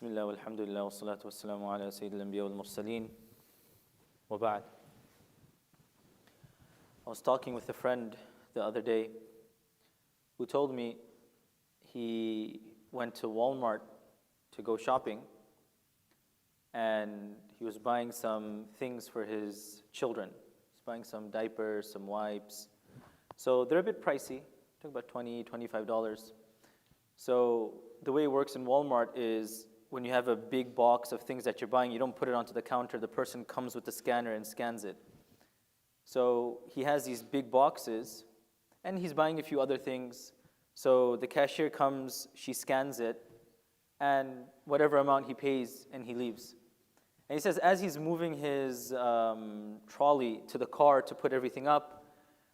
Bismillah, walhamdulillah, wa salatu wa salamu ala Sayyidil Anbiya wal Mursaleen, wa ba'd. I was talking with a friend the other day who told me he went to Walmart to go shopping and he was buying some things for his children. He's buying some diapers, some wipes. So they're a bit pricey, took about $20, $25. So the way it works in Walmart is when you have a big box of things that you're buying, you don't put it onto the counter. The person comes with the scanner and scans it. So he has these big boxes, and he's buying a few other things. So the cashier comes, she scans it, and whatever amount he pays, and he leaves. And he says, as he's moving his trolley to the car to put everything up,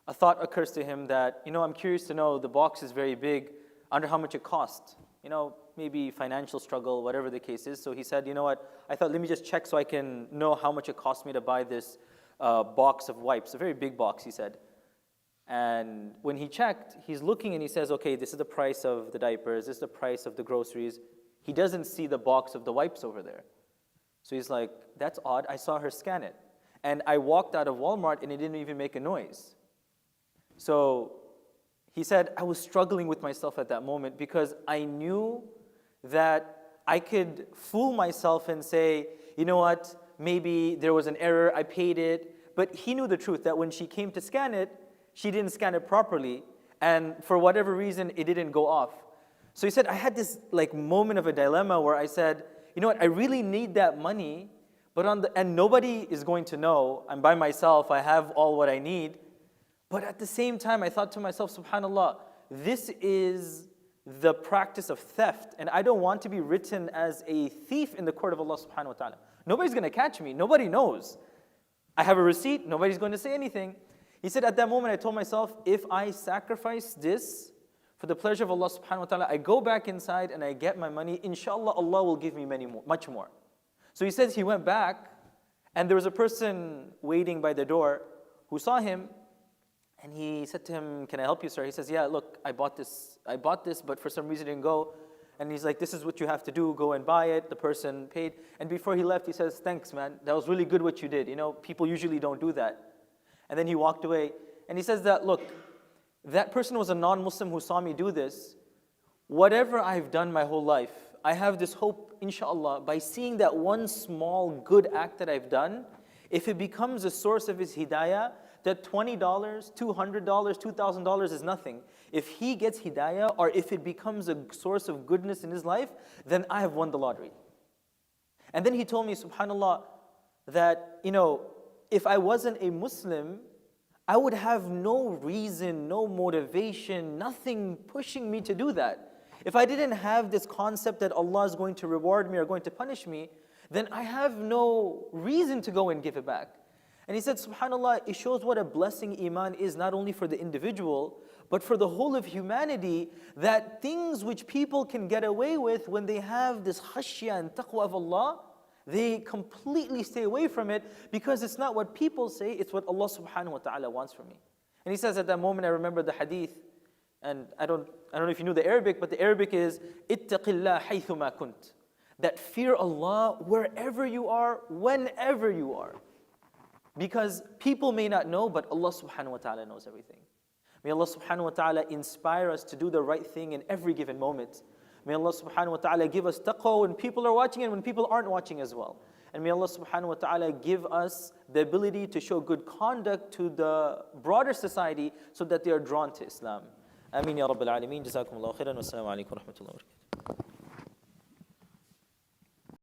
a thought occurs to him that, I'm curious to know, the box is very big, I wonder how much it cost. Maybe financial struggle, whatever the case is. So he said, I thought, let me just check so I can know how much it cost me to buy this box of wipes, a very big box, he said. And when he checked, he's looking and he says, okay, this is the price of the diapers, this is the price of the groceries. He doesn't see the box of the wipes over there. So he's like, that's odd, I saw her scan it. And I walked out of Walmart and it didn't even make a noise. So he said, I was struggling with myself at that moment because I knew that I could fool myself and say, you know what, maybe there was an error, I paid it. But he knew the truth, that when she came to scan it, she didn't scan it properly. And for whatever reason, it didn't go off. So he said, I had this moment of a dilemma where I said, you know what, I really need that money, but and nobody is going to know. I'm by myself, I have all what I need. But at the same time, I thought to myself, subhanAllah, this is the practice of theft. And I don't want to be written as a thief in the court of Allah subhanahu wa ta'ala. Nobody's going to catch me. Nobody knows. I have a receipt. Nobody's going to say anything. He said, at that moment, I told myself, if I sacrifice this for the pleasure of Allah subhanahu wa ta'ala, I go back inside and I get my money, inshallah, Allah will give me much more. So he says he went back and there was a person waiting by the door who saw him. And he said to him, can I help you, sir? He says, yeah, look, I bought this, but for some reason it didn't go. And he's like, this is what you have to do, go and buy it. The person paid. And before he left, he says, thanks, man. That was really good what you did. People usually don't do that. And then he walked away. And he says that, look, that person was a non-Muslim who saw me do this. Whatever I've done my whole life, I have this hope, inshallah, by seeing that one small good act that I've done, if it becomes a source of his hidayah, that $20, $200, $2,000 is nothing. If he gets hidayah or if it becomes a source of goodness in his life, then I have won the lottery. And then he told me, subhanAllah, that, if I wasn't a Muslim, I would have no reason, no motivation, nothing pushing me to do that. If I didn't have this concept that Allah is going to reward me or going to punish me, then I have no reason to go and give it back. And he said, subhanAllah, it shows what a blessing Iman is, not only for the individual, but for the whole of humanity, that things which people can get away with when they have this khashya and taqwa of Allah, they completely stay away from it because it's not what people say, it's what Allah subhanahu wa ta'ala wants from me. And he says at that moment, I remember the hadith, and I don't know if you knew the Arabic, but the Arabic is, ittaqillah haythuma kunt. That fear Allah wherever you are, whenever you are. Because people may not know, but Allah subhanahu wa ta'ala knows everything. May Allah subhanahu wa ta'ala inspire us to do the right thing in every given moment. May Allah subhanahu wa ta'ala give us taqwa when people are watching and when people aren't watching as well. And may Allah subhanahu wa ta'ala give us the ability to show good conduct to the broader society so that they are drawn to Islam. Ameen ya Rabbil Alameen. Jazakumullahu khairan. Wassalamu alaikum wa rahmatullahi wa barakatuh.